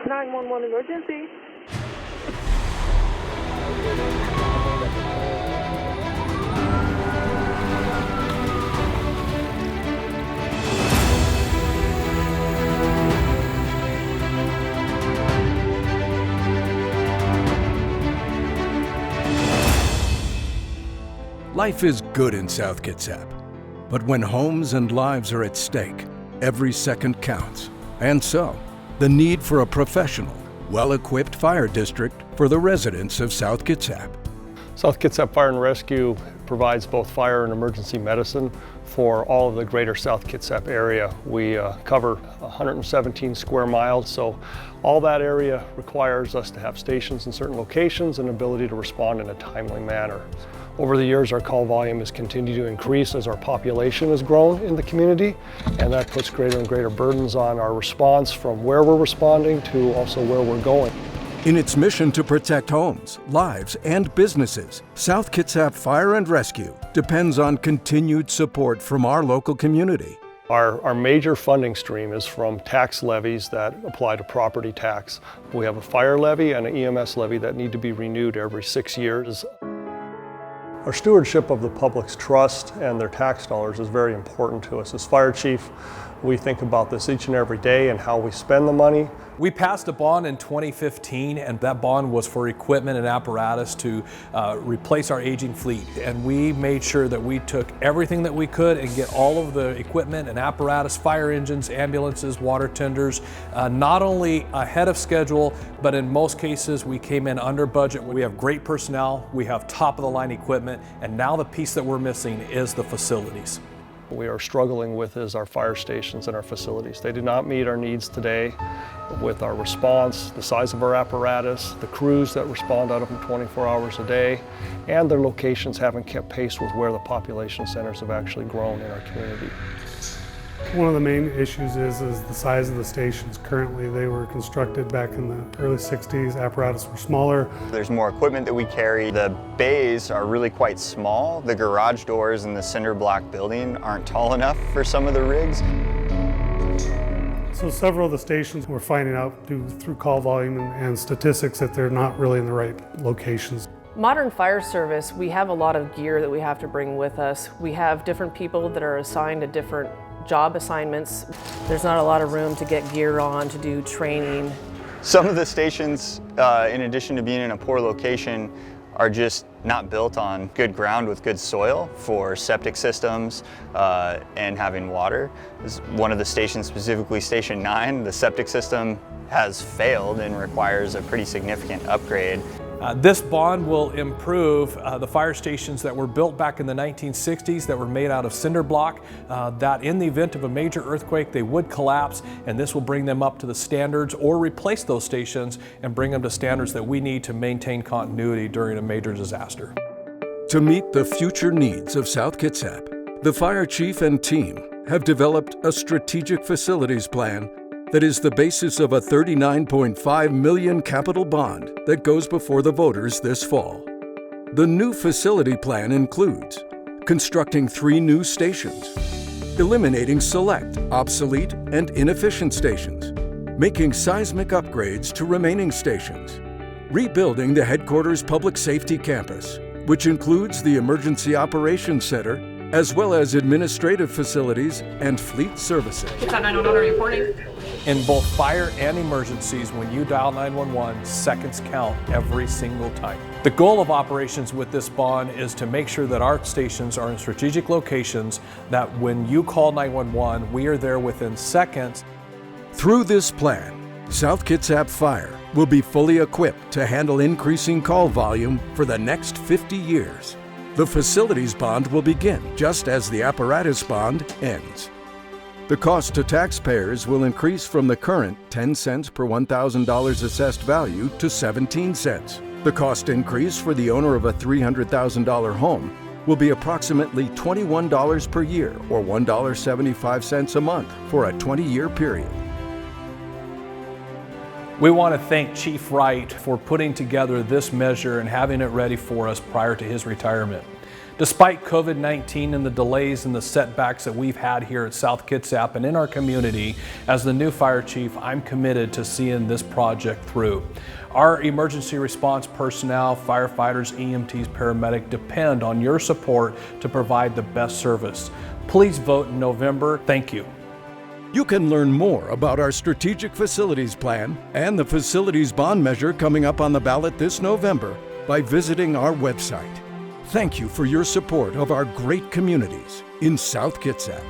911 emergency. Life is good in South Kitsap, but when homes and lives are at stake, every second counts. And so, the need for a professional, well-equipped fire district for the residents of South Kitsap. South Kitsap Fire Rescue provides both fire and emergency medicine for all of the greater South Kitsap area. We cover 117 square miles, so all that area requires us to have stations in certain locations and ability to respond in a timely manner. Over the years, our call volume has continued to increase as our population has grown in the community, and that puts greater and greater burdens on our response from where we're responding to also where we're going. In its mission to protect homes, lives, and businesses, South Kitsap Fire and Rescue depends on continued support from our local community. Our major funding stream is from tax levies that apply to property tax. We have a fire levy and an EMS levy that need to be renewed every 6 years. Our stewardship of the public's trust and their tax dollars is very important to us. As fire chief, we think about this each and every day and how we spend the money. We passed a bond in 2015, and that bond was for equipment and apparatus to replace our aging fleet. And we made sure that we took everything that we could and get all of the equipment and apparatus, fire engines, ambulances, water tenders, not only ahead of schedule, but in most cases we came in under budget. We have great personnel, we have top of the line equipment, and now the piece that we're missing is the facilities. What we are struggling with is our fire stations and our facilities. They do not meet our needs today with our response, the size of our apparatus, the crews that respond out of them 24 hours a day, and their locations haven't kept pace with where the population centers have actually grown in our community. One of the main issues is the size of the stations. Currently, they were constructed back in the early 60s. Apparatus were smaller. There's more equipment that we carry. The bays are really quite small. The garage doors in the cinder block building aren't tall enough for some of the rigs. So several of the stations we're finding out through call volume and statistics that they're not really in the right locations. Modern fire service, we have a lot of gear that we have to bring with us. We have different people that are assigned to different job assignments. There's not a lot of room to get gear on, to do training. Some of the stations, in addition to being in a poor location, are just not built on good ground with good soil for septic systems and having water. One of the stations, specifically Station 9, the septic system has failed and requires a pretty significant upgrade. This bond will improve the fire stations that were built back in the 1960s that were made out of cinder block, that in the event of a major earthquake they would collapse, and this will bring them up to the standards or replace those stations and bring them to standards that we need to maintain continuity during a major disaster. To meet the future needs of South Kitsap, the fire chief and team have developed a strategic facilities plan that is the basis of a $39.5 million capital bond that goes before the voters this fall. The new facility plan includes constructing 3 new stations, eliminating select, obsolete, and inefficient stations, making seismic upgrades to remaining stations, rebuilding the headquarters public safety campus, which includes the Emergency Operations Center, as well as administrative facilities and fleet services. Kitsap 911 reporting. In both fire and emergencies, when you dial 911, seconds count every single time. The goal of operations with this bond is to make sure that our stations are in strategic locations, that when you call 911, we are there within seconds. Through this plan, South Kitsap Fire will be fully equipped to handle increasing call volume for the next 50 years. The facilities bond will begin just as the apparatus bond ends. The cost to taxpayers will increase from the current 10 cents per $1,000 assessed value to 17 cents. The cost increase for the owner of a $300,000 home will be approximately $21 per year or $1.75 a month for a 20-year period. We want to thank Chief Wright for putting together this measure and having it ready for us prior to his retirement. Despite COVID-19 and the delays and the setbacks that we've had here at South Kitsap and in our community, as the new fire chief, I'm committed to seeing this project through. Our emergency response personnel, firefighters, EMTs, paramedic depend on your support to provide the best service. Please vote in November. Thank you. You can learn more about our strategic facilities plan and the facilities bond measure coming up on the ballot this November by visiting our website. Thank you for your support of our great communities in South Kitsap.